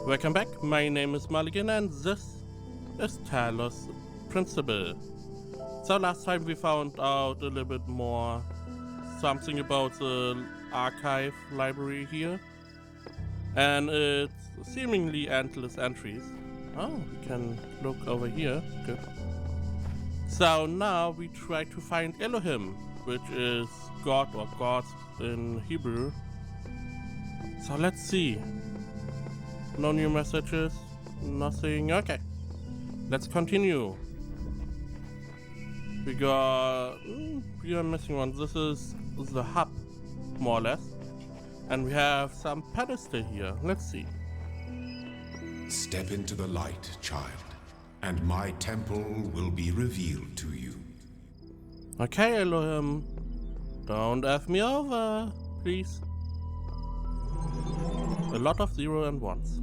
Welcome back, my name is Mulligan and this is Talos Principle. So last time we found out a little bit more something about the archive library here. And it's seemingly endless entries. Oh, we can look over here, good. So now we try to find Elohim, which is God or gods in Hebrew. So let's see. No new messages, nothing. Okay, let's continue. We are missing one. This is the hub, more or less. And we have some pedestal here. Let's see. Step into the light, child, and my temple will be revealed to you. Okay, Elohim. Don't F me over, please. A lot of 0 and 1s.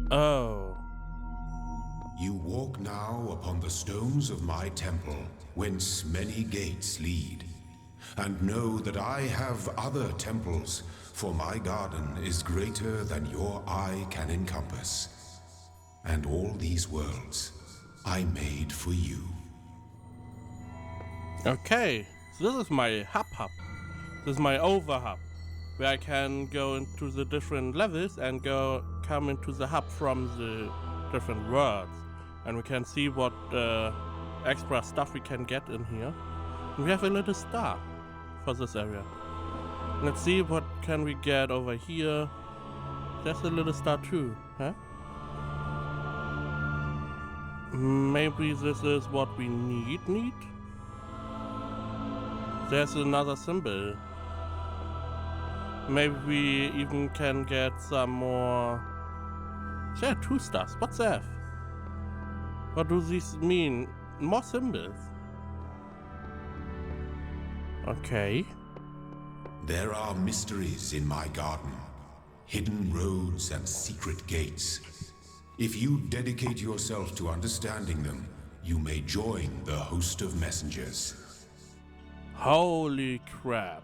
Oh. You walk now upon the stones of my temple, whence many gates lead. And know that I have other temples, for my garden is greater than your eye can encompass. And all these worlds I made for you. Okay, so this is my hub. This is my over hub, where I can go into the different levels and come into the hub from the different worlds. And we can see what extra stuff we can get in here. And we have a little star for this area. Let's see what can we get over here. There's a little star too, huh? Maybe this is what we need? There's another symbol. Maybe we even can get some more. There are 2 stars. What's that? What do these mean? More symbols. Okay. There are mysteries in my garden, hidden roads and secret gates. If you dedicate yourself to understanding them, you may join the host of messengers. Holy crap.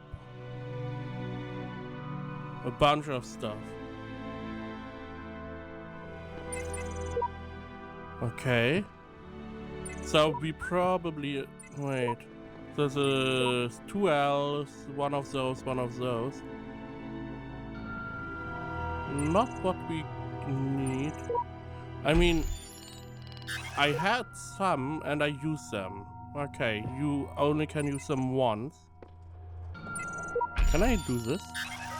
A bunch of stuff. Okay. So we probably... Wait. This is 2 L's, one of those. Not what we need. I mean, I had some and I used them. Okay, you only can use them once. Can I do this?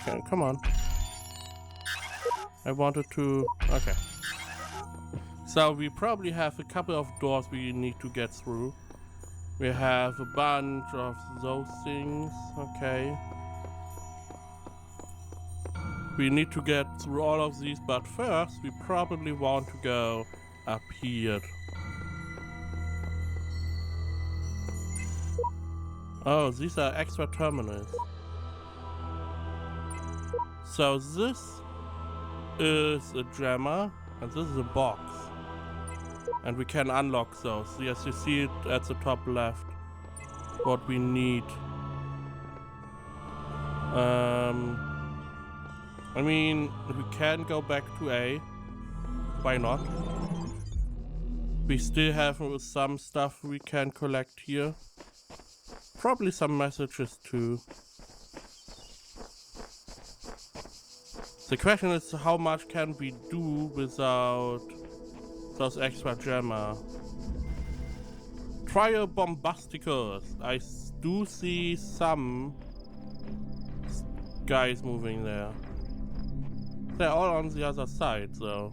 Okay, come on. I wanted to... Okay. So we probably have a couple of doors we need to get through. We have a bunch of those things. Okay. We need to get through all of these, but first we probably want to go up here. Oh, these are extra terminals. So this is a jammer and this is a box. And we can unlock those. Yes, you see it at the top left. What we need. I mean, we can go back to A. Why not? We still have some stuff we can collect here. Probably some messages too. The question is, how much can we do without those extra jammer? Trio bombasticus. I do see some guys moving there. They're all on the other side though.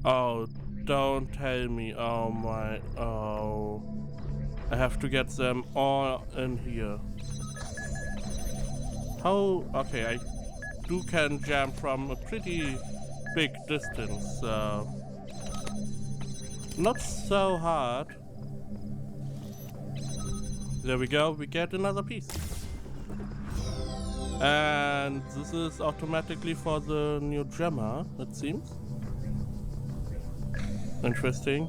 Oh, don't tell me. Oh my. Oh. I have to get them all in here. How? Okay, I can jump from a pretty big distance. So. Not so hard. There we go, we get another piece. And this is automatically for the new jammer, it seems. Interesting.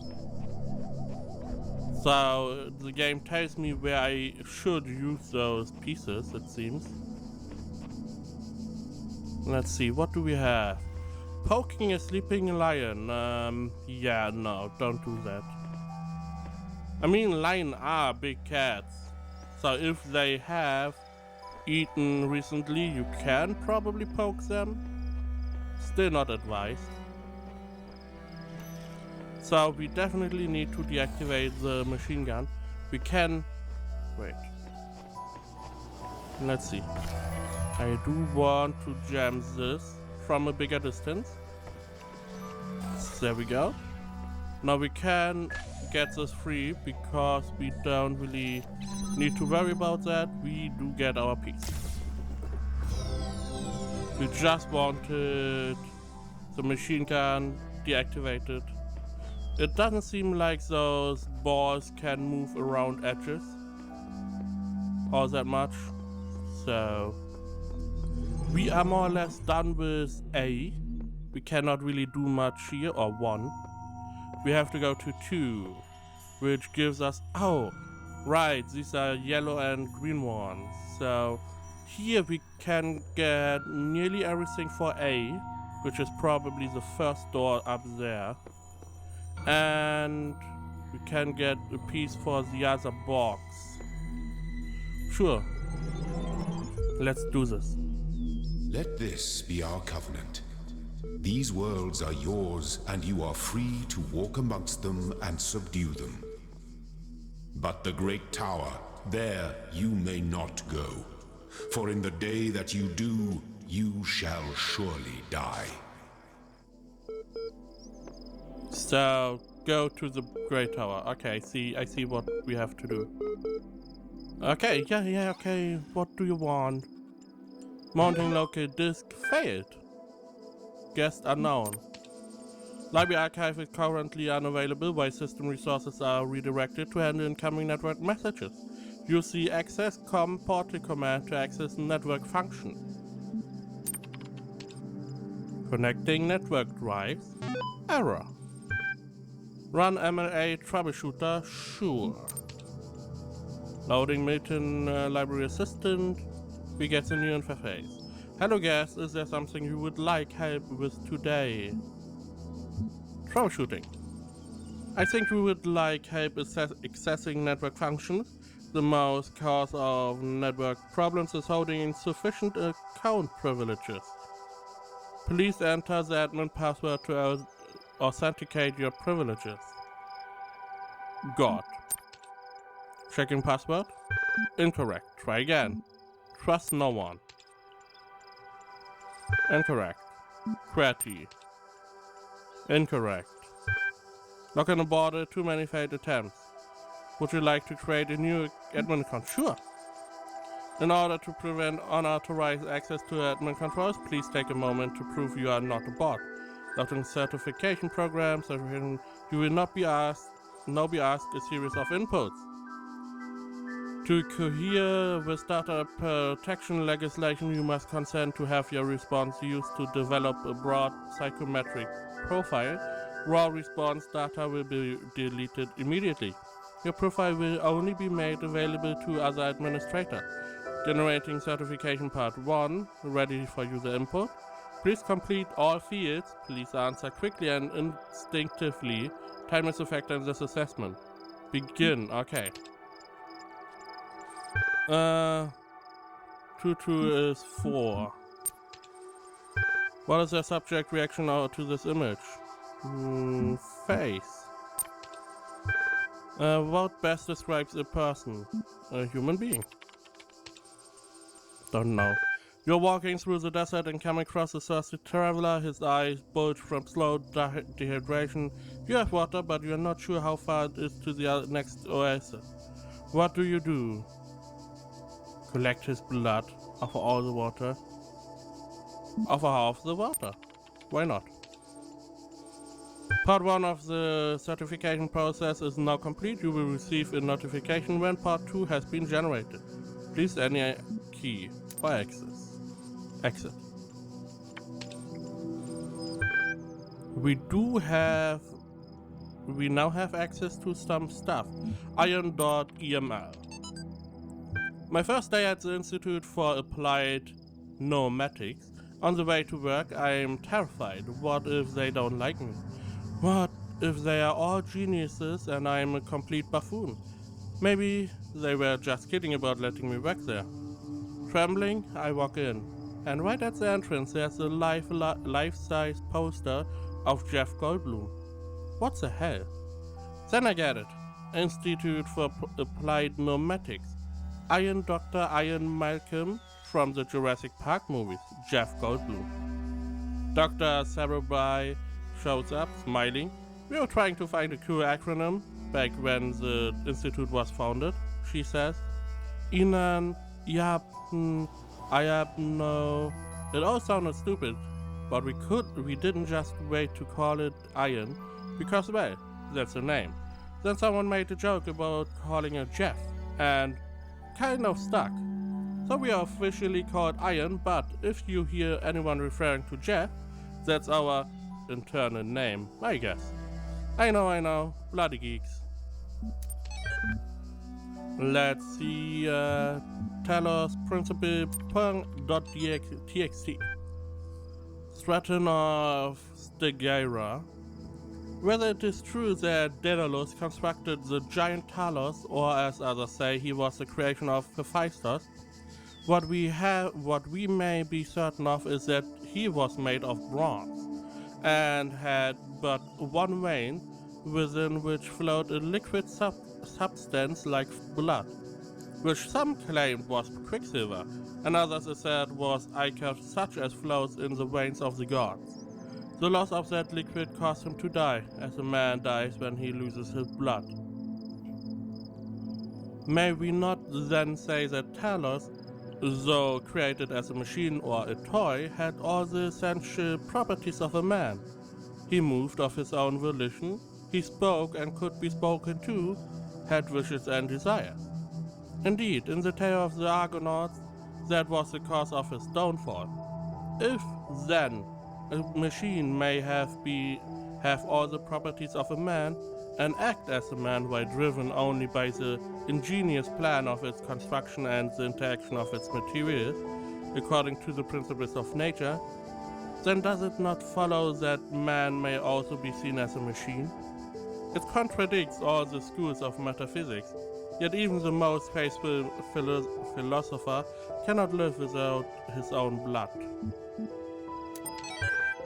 So the game tells me where I should use those pieces, it seems. Let's see, what do we have? Poking a sleeping lion. Yeah, no, don't do that. I mean, lions are big cats, so if they have eaten recently, you can probably poke them. Still not advised. So we definitely need to deactivate the machine gun. We can... wait. Let's see. I do want to jam this from a bigger distance. There we go. Now we can get this free because we don't really need to worry about that. We do get our piece. We just wanted the machine gun deactivated. It doesn't seem like those balls can move around edges all that much. So we are more or less done with A. We cannot really do much here, or 1. We have to go to 2, which gives us, oh, right, these are yellow and green ones. So here we can get nearly everything for A, which is probably the first door up there. And we can get a piece for the other box. Sure. Let's do this. Let this be our covenant. These worlds are yours, and you are free to walk amongst them and subdue them. But the great tower, there you may not go. For in the day that you do, you shall surely die. So, go to the great tower. Okay, I see what we have to do. Okay, yeah, okay. What do you want? Mounting local disk failed. Guest unknown. Library archive is currently unavailable while system resources are redirected to handle incoming network messages. Use the access com portal command to access network function. Connecting network drives. Error. Run MLA troubleshooter. Sure. Loading Milton library assistant. We get a new interface. Hello guest, is there something you would like help with today? Troubleshooting. I think we would like help accessing network functions. The most cause of network problems is holding insufficient account privileges. Please enter the admin password to authenticate your privileges. God. Checking password? Incorrect. Try again. Trust no one. Incorrect. QWERTY. Incorrect. Login aborted. Too many failed attempts. Would you like to create a new admin account? Sure. In order to prevent unauthorized access to admin controls, please take a moment to prove you are not a bot. Logging certification programs, you will not be asked a series of inputs. To cohere with data protection legislation, you must consent to have your response used to develop a broad psychometric profile. Raw response data will be deleted immediately. Your profile will only be made available to other administrators. Generating certification part 1, ready for user input. Please complete all fields. Please answer quickly and instinctively. Time is a factor in this assessment. Begin. Okay. 2 is 4. What is the subject reaction to this image? Face. What best describes a person? A human being. Don't know. You're walking through the desert and come across a thirsty traveler. His eyes bulge from slow dehydration. You have water, but you're not sure how far it is to the next oasis. What do you do? Collect his blood, offer all the water, offer half the water. Why not? Part 1 of the certification process is now complete. You will receive a notification when part 2 has been generated. Please enter a key for access. Exit. We now have access to some stuff. Iron.eml. My first day at the Institute for Applied Pneumatics, On the way to work, I'm terrified. What if they don't like me? What if they are all geniuses and I'm a complete buffoon? Maybe they were just kidding about letting me work there. Trembling, I walk in, and right at the entrance there's a life-size poster of Jeff Goldblum. What the hell? Then I get it. Institute for Applied Pneumatics. Iron Dr. Iron Malcolm from the Jurassic Park movies, Jeff Goldblum. Dr. Sarubai shows up, smiling. We were trying to find a cool acronym back when the institute was founded, she says. Inan, Yapn, Ayapno. It all sounded stupid, but we didn't just wait to call it Iron, because well, that's the name. Then someone made a joke about calling it Jeff, and kind of stuck. So we are officially called Iron, but if you hear anyone referring to Jeff, that's our internal name, I guess. I know, bloody geeks. Let's see, Talos Principal Pung.txt. Stratton of Stegaira. Whether it is true that Daedalus constructed the giant Talos, or as others say, he was the creation of Hephaestus, what we may be certain of is that he was made of bronze, and had but one vein, within which flowed a liquid substance like blood, which some claimed was quicksilver, and others said was ichor such as flows in the veins of the gods. The loss of that liquid caused him to die, as a man dies when he loses his blood. May we not then say that Talos, though created as a machine or a toy, had all the essential properties of a man? He moved of his own volition, he spoke and could be spoken to, had wishes and desires. Indeed, in the tale of the Argonauts, that was the cause of his downfall. If, then, a machine may have all the properties of a man, and act as a man while driven only by the ingenious plan of its construction and the interaction of its materials, according to the principles of nature, then does it not follow that man may also be seen as a machine? It contradicts all the schools of metaphysics, yet even the most faithful philosopher cannot live without his own blood.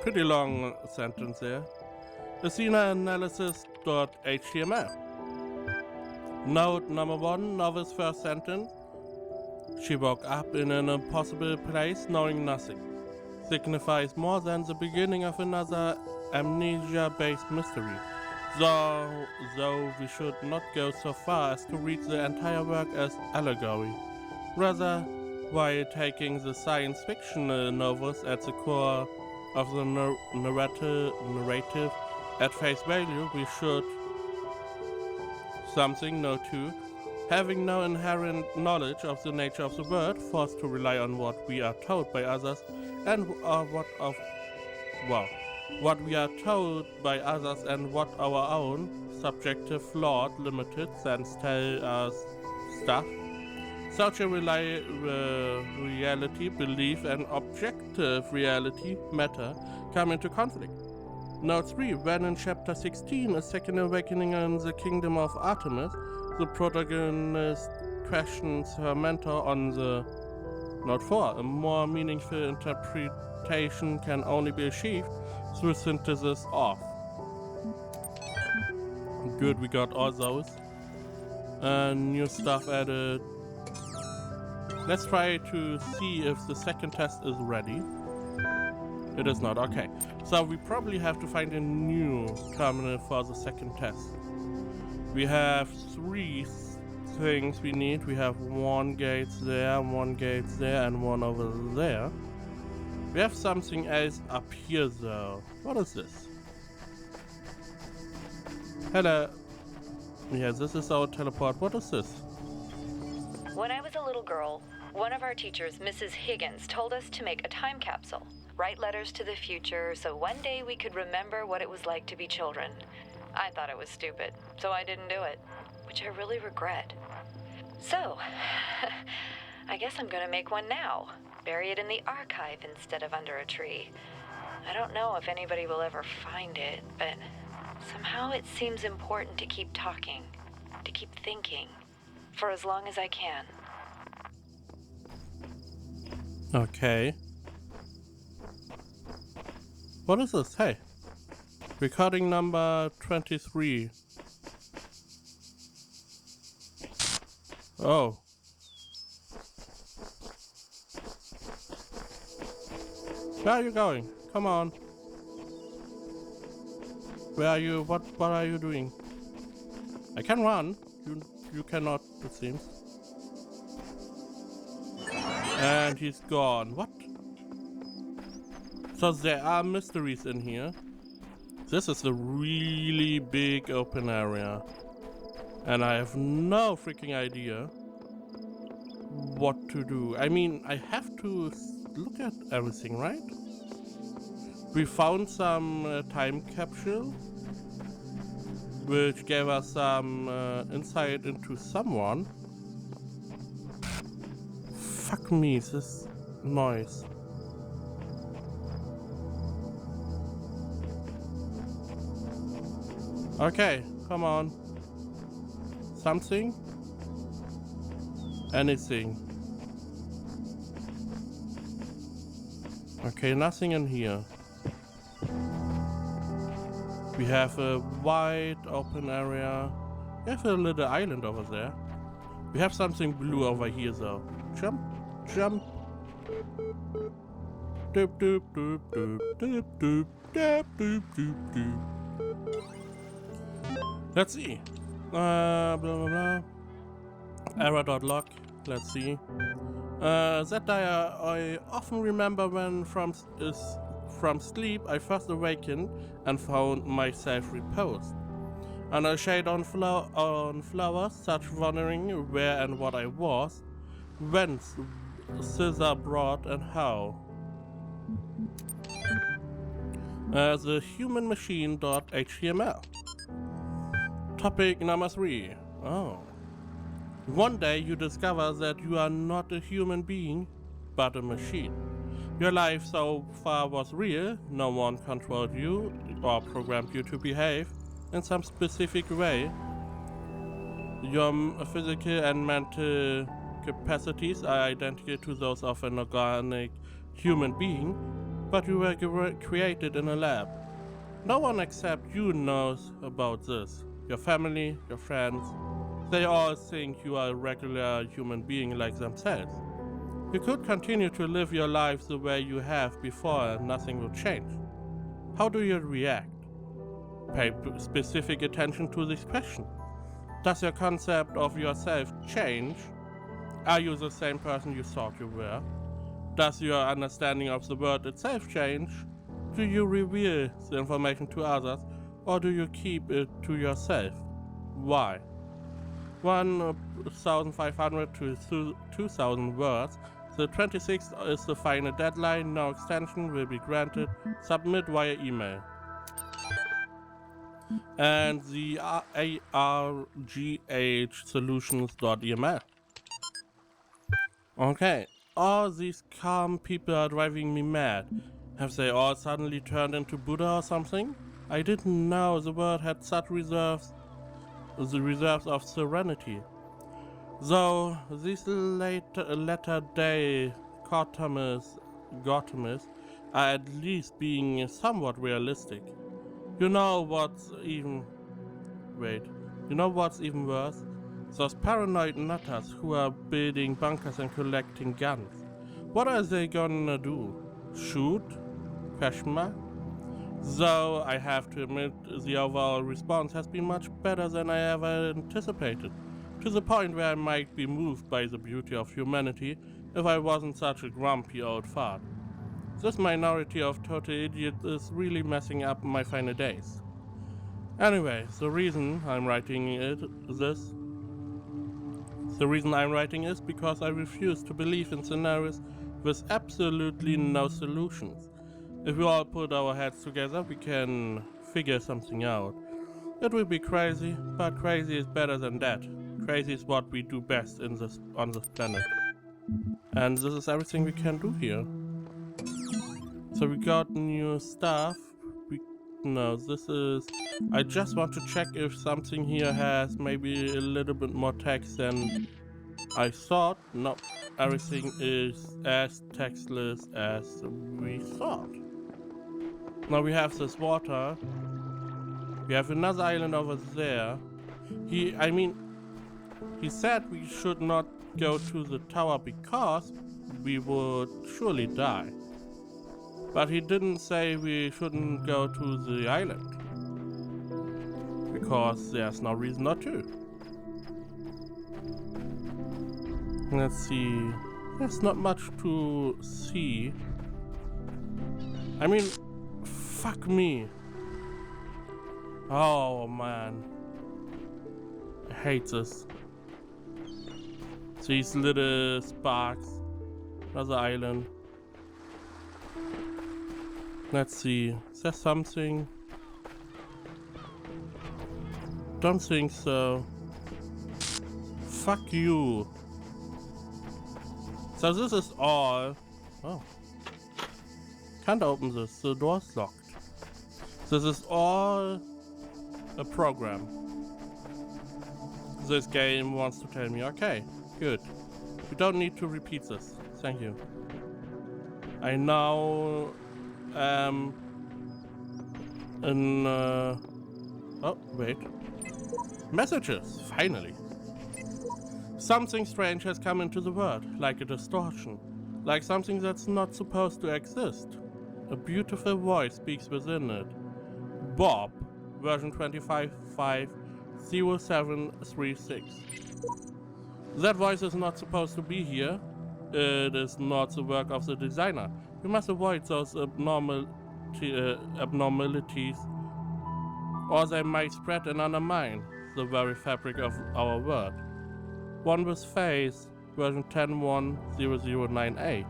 Pretty long sentence there. AthenaAnalysis.html. Note number 1, novel's first sentence. She woke up in an impossible place knowing nothing. Signifies more than the beginning of another amnesia-based mystery. Though we should not go so far as to read the entire work as allegory. Rather, while taking the science fiction novels at the core of the narrative at face value, we should something note 2. Having no inherent knowledge of the nature of the world, forced to rely on what we are told by others and what we are told by others and what our own subjective, flawed, limited sense tell us stuff. Such a reality, belief, and objective reality, matter, come into conflict. Note 3. When in chapter 16, a second awakening in the kingdom of Artemis, the protagonist questions her mentor on the... Note 4. A more meaningful interpretation can only be achieved through synthesis of. Good, we got all those. New stuff added. Let's try to see if the second test is ready. It is not, okay. So we probably have to find a new terminal for the second test. We have 3 things we need. We have 1 gate there, 1 gate there, and 1 over there. We have something else up here though. What is this? Hello. Yeah, this is our teleport. What is this? When I was a little girl, one of our teachers, Mrs. Higgins, told us to make a time capsule. Write letters to the future so one day we could remember what it was like to be children. I thought it was stupid, so I didn't do it, which I really regret. So, I guess I'm gonna make one now. bury it in the archive instead of under a tree. I don't know if anybody will ever find it, but somehow it seems important to keep talking, to keep thinking, for as long as I can. Okay. What is this? Hey. Recording number 23. Oh. Where are you going? Come on. Where are you? What are you doing? I can run. You cannot, it seems. And he's gone. What? So there are mysteries in here. This is a really big open area. And I have no freaking idea what to do. I mean, I have to look at everything, right? We found some time capsule, which gave us some insight into someone. Fuck me, this noise. Okay, come on. Something? Anything. Okay, nothing in here. We have a wide open area. We have a little island over there. We have something blue over here though. Jump, jump. Doop doop doop doop doop doop doop doop doop doop. Let's see. Blah blah blah. Error.log. Let's see. That day I often remember when from sleep I first awakened and found myself reposed. And I shade on flowers, such wondering where and what I was, whence, thither brought, and how. The human machine.html. Topic number 3. Oh. One day you discover that you are not a human being, but a machine. Your life so far was real, no one controlled you or programmed you to behave in some specific way. Your physical and mental capacities are identical to those of an organic human being, but you were created in a lab. No one except you knows about this. Your family, your friends, they all think you are a regular human being like themselves. You could continue to live your life the way you have before and nothing will change. How do you react? Pay specific attention to this question. Does your concept of yourself change? Are you the same person you thought you were? Does your understanding of the world itself change? Do you reveal the information to others, or do you keep it to yourself? Why? 1,500 to 2,000 words. The 26th is the final deadline. No extension will be granted. Submit via email. And the arghsolutions.eml. Okay, all these calm people are driving me mad. Have they all suddenly turned into Buddha or something? I didn't know the world had such reserves, the reserves of serenity. Though these latter-day Gothamists are at least being somewhat realistic. You know what's even worse? Those paranoid nutters who are building bunkers and collecting guns. What are they gonna do? Shoot? Question mark? Though I have to admit the overall response has been much better than I ever anticipated, to the point where I might be moved by the beauty of humanity if I wasn't such a grumpy old fart. This minority of total idiots is really messing up my final days. Anyway, the reason I'm writing is because I refuse to believe in scenarios with absolutely no solutions. If we all put our heads together, we can figure something out. It will be crazy, but crazy is better than dead. Crazy is what we do best on this planet. And this is everything we can do here. So we got new stuff. No, this is... I just want to check if something here has maybe a little bit more text than I thought. No, everything is as textless as we thought. Now we have this water. We have another island over there. He said we should not go to the tower because we would surely die. But he didn't say we shouldn't go to the island. Because there's no reason not to. Let's see. There's not much to see. I mean, fuck me. Oh man. I hate this. These little sparks. Another island. Let's see. Is there something? Don't think so. Fuck you. So this is all. Oh. Can't open this. The door's locked. This is all a program. This game wants to tell me, okay, good. We don't need to repeat this. Thank you. I now am in oh, wait. Messages, finally. Something strange has come into the world, like a distortion. Like something that's not supposed to exist. A beautiful voice speaks within it. Bob, version 25.5.0736. That voice is not supposed to be here. It is not the work of the designer. We must avoid those abnormalities, or they might spread and undermine the very fabric of our world. One with face, version 10.1.0098.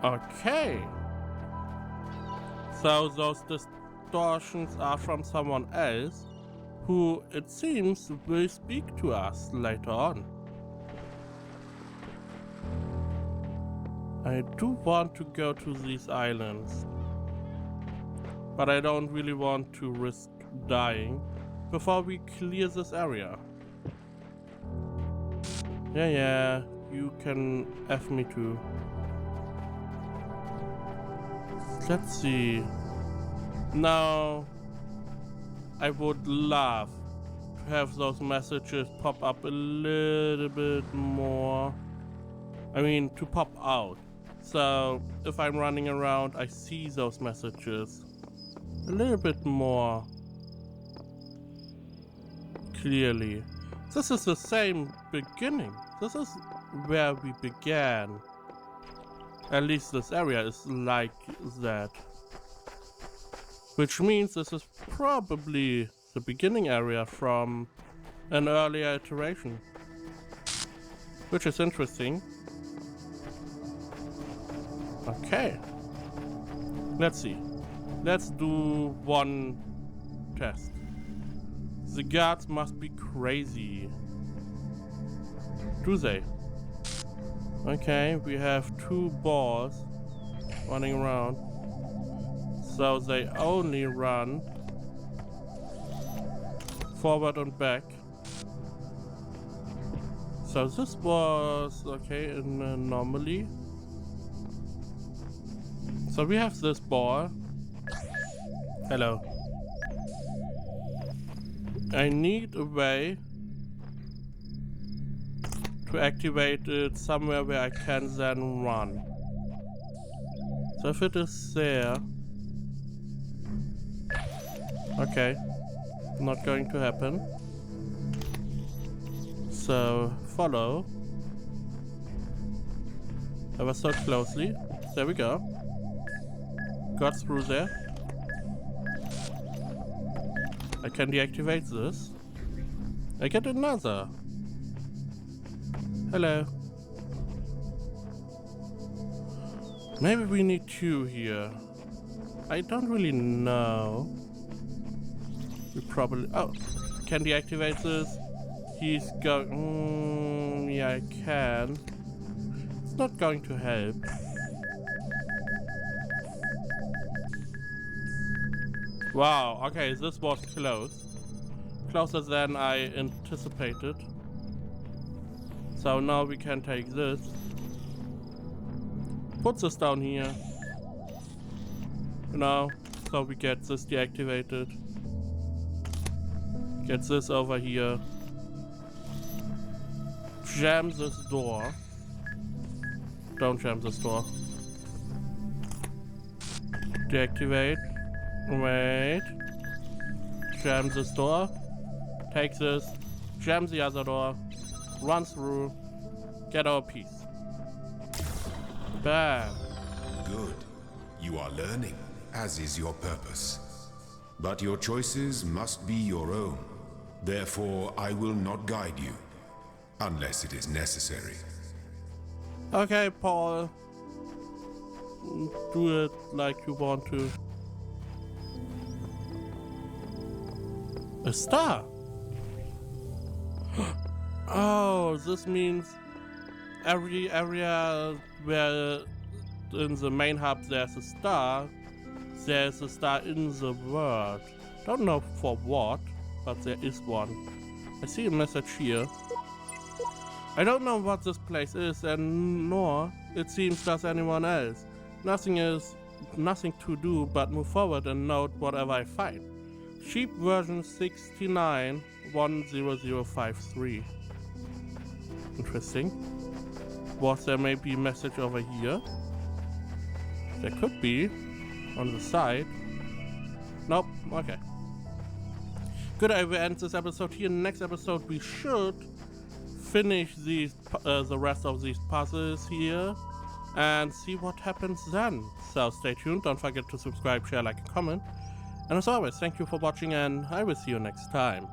Okay. So those distortions are from someone else, who it seems will speak to us later on. I do want to go to these islands, but I don't really want to risk dying before we clear this area. Yeah, you can F me too. Let's see. Now, I would love to have those messages pop up a little bit more. I mean, to pop out. So, if I'm running around, I see those messages a little bit more clearly. This is the same beginning. This is where we began. At least this area is like that. Which means this is probably the beginning area from an earlier iteration. Which is interesting. Okay. Let's see. Let's do one test. The guards must be crazy. Do they? Okay, we have two balls running around. So they only run forward and back. So this was okay in normally. So we have this ball. Hello. I need a way to activate it somewhere where I can then run. So if it is there... Okay. Not going to happen. So, follow. Ever so closely. There we go. Got through there. I can deactivate this. I get another. Hello. Maybe we need two here. I don't really know. We probably... Oh, can deactivate this. He's going... yeah, I can. It's not going to help. Wow, okay, this was close. Closer than I anticipated. So now we can take this. Put this down here. You know, so we get this deactivated. Get this over here. Jam this door. Don't jam this door. Deactivate. Wait. Jam this door. Take this. Jam the other door. Run through. Get our piece. Bam. Good. You are learning, as is your purpose. But your choices must be your own. Therefore, I will not guide you, unless it is necessary. Okay, Paul. Do it like you want to. A star! Oh, this means every area where in the main hub there's a star in the world. Don't know for what, but there is one. I see a message here. I don't know what this place is, and nor, it seems, does anyone else. Nothing to do but move forward and note whatever I find. Sheep version 69-10053. Interesting. Was there maybe a message over here? There could be. On the side. Nope. Okay. Good, I will end this episode here. In the next episode we should finish these the rest of these puzzles here and see what happens then. So stay tuned. Don't forget to subscribe, share, like, and comment. And as always, thank you for watching, and I will see you next time.